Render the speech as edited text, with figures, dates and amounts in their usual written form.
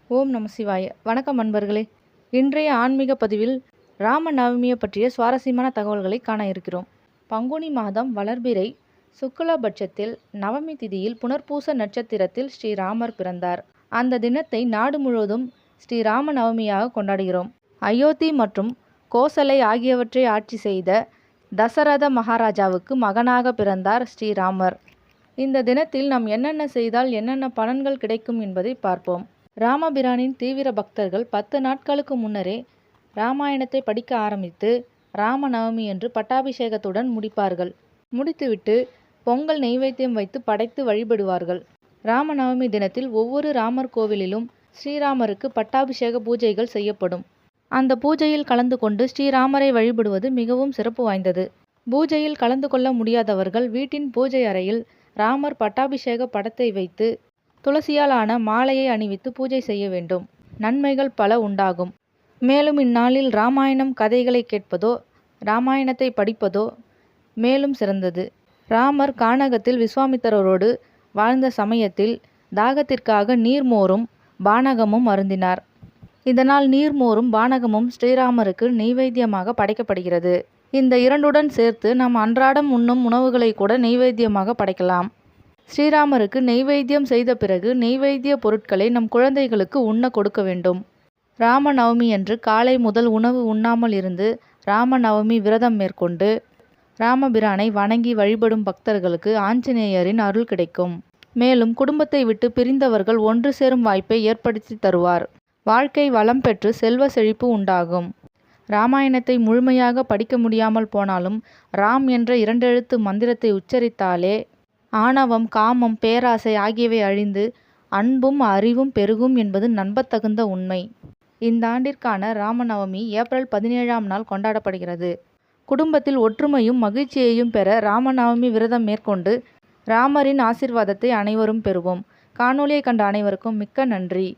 ஓம் நம சிவாய. வணக்கம் அன்பர்களே. இன்றைய ஆன்மீக பதிவில் ராம நவமியை பற்றிய சுவாரஸ்யமான தகவல்களை காண இருக்கிறோம். பங்குனி மாதம் வளர்பிறை சுக்லபட்சத்தில் நவமி திதியில் புனர்பூச நட்சத்திரத்தில் ஸ்ரீராமர் பிறந்தார். அந்த தினத்தை நாடு முழுவதும் ஸ்ரீராம நவமியாக கொண்டாடுகிறோம். அயோத்தி மற்றும் கோசலை ஆகியவற்றை ஆட்சி செய்த தசரத மகாராஜாவுக்கு மகனாக பிறந்தார் ஸ்ரீராமர். இந்த தினத்தில் நாம் என்னென்ன செய்தால் என்னென்ன பலன்கள் கிடைக்கும் என்பதை பார்ப்போம். ராமபிரானின் தீவிர பக்தர்கள் 10 நாட்களுக்கு முன்னரே ராமாயணத்தை படிக்க ஆரம்பித்து ராம நவமி என்று பட்டாபிஷேகத்துடன் முடிப்பார்கள். முடித்துவிட்டு பொங்கல் நெய்வேத்தியம் வைத்து படைத்து வழிபடுவார்கள். ராம நவமி தினத்தில் ஒவ்வொரு ராமர் கோவிலிலும் ஸ்ரீராமருக்கு பட்டாபிஷேக பூஜைகள் செய்யப்படும். அந்த பூஜையில் கலந்து கொண்டு ஸ்ரீராமரை வழிபடுவது மிகவும் சிறப்பு வாய்ந்தது. பூஜையில் கலந்து கொள்ள முடியாதவர்கள் வீட்டின் பூஜை அறையில் ராமர் பட்டாபிஷேக படத்தை வைத்து துளசியால் ஆன மாலையை அணிவித்து பூஜை செய்ய வேண்டும். நன்மைகள் பல உண்டாகும். மேலும் இந்நாளில் ராமாயணம் கதைகளை கேட்பதோ ராமாயணத்தை படிப்பதோ மேலும் சிறந்தது. ராமர் கானகத்தில் விஸ்வாமித்திரரோடு வாழ்ந்த சமயத்தில் தாகத்திற்காக நீர்மோரும் பானகமும் அருந்தினார். இதனால் நீர்மோரும் பானகமும் ஸ்ரீராமருக்கு நெய்வேத்தியமாக படைக்கப்படுகிறது. இந்த இரண்டுடன் சேர்த்து நாம் அன்றாடம் உண்ணும் உணவுகளை கூட நெய்வேத்தியமாக படைக்கலாம். ஸ்ரீராமருக்கு நெய்வேத்தியம் செய்த பிறகு நெய்வேத்திய பொருட்களை நம் குழந்தைகளுக்கு உண்ண கொடுக்க வேண்டும். ராம நவமி அன்று காலை முதல் உணவு உண்ணாமல் இருந்து ராம நவமி விரதம் மேற்கொண்டு ராமபிரானை வணங்கி வழிபடும் பக்தர்களுக்கு ஆஞ்சநேயரின் அருள் கிடைக்கும். மேலும் குடும்பத்தை விட்டு பிரிந்தவர்கள் ஒன்று சேரும் வாய்ப்பை ஏற்படுத்தி தருவார். வாழ்க்கை வளம் பெற்று செல்வ செழிப்பு உண்டாகும். ராமாயணத்தை முழுமையாக படிக்க முடியாமல் போனாலும் ராம் என்ற 2 எழுத்து மந்திரத்தை உச்சரித்தாலே ஆணவம், காமம், பேராசை ஆகியவை அழிந்து அன்பும் அறிவும் பெருகும் என்பது நம்பத்தகுந்த உண்மை. இந்த ஆண்டிற்கான ராமநவமி ஏப்ரல் 17ஆம் நாள் கொண்டாடப்படுகிறது. குடும்பத்தில் ஒற்றுமையும் மகிழ்ச்சியையும் பெற ராமநவமி விரதம் மேற்கொண்டு ராமரின் ஆசீர்வாதத்தை அனைவரும் பெறுவோம். காணொளியை கண்ட அனைவருக்கும் மிக்க நன்றி.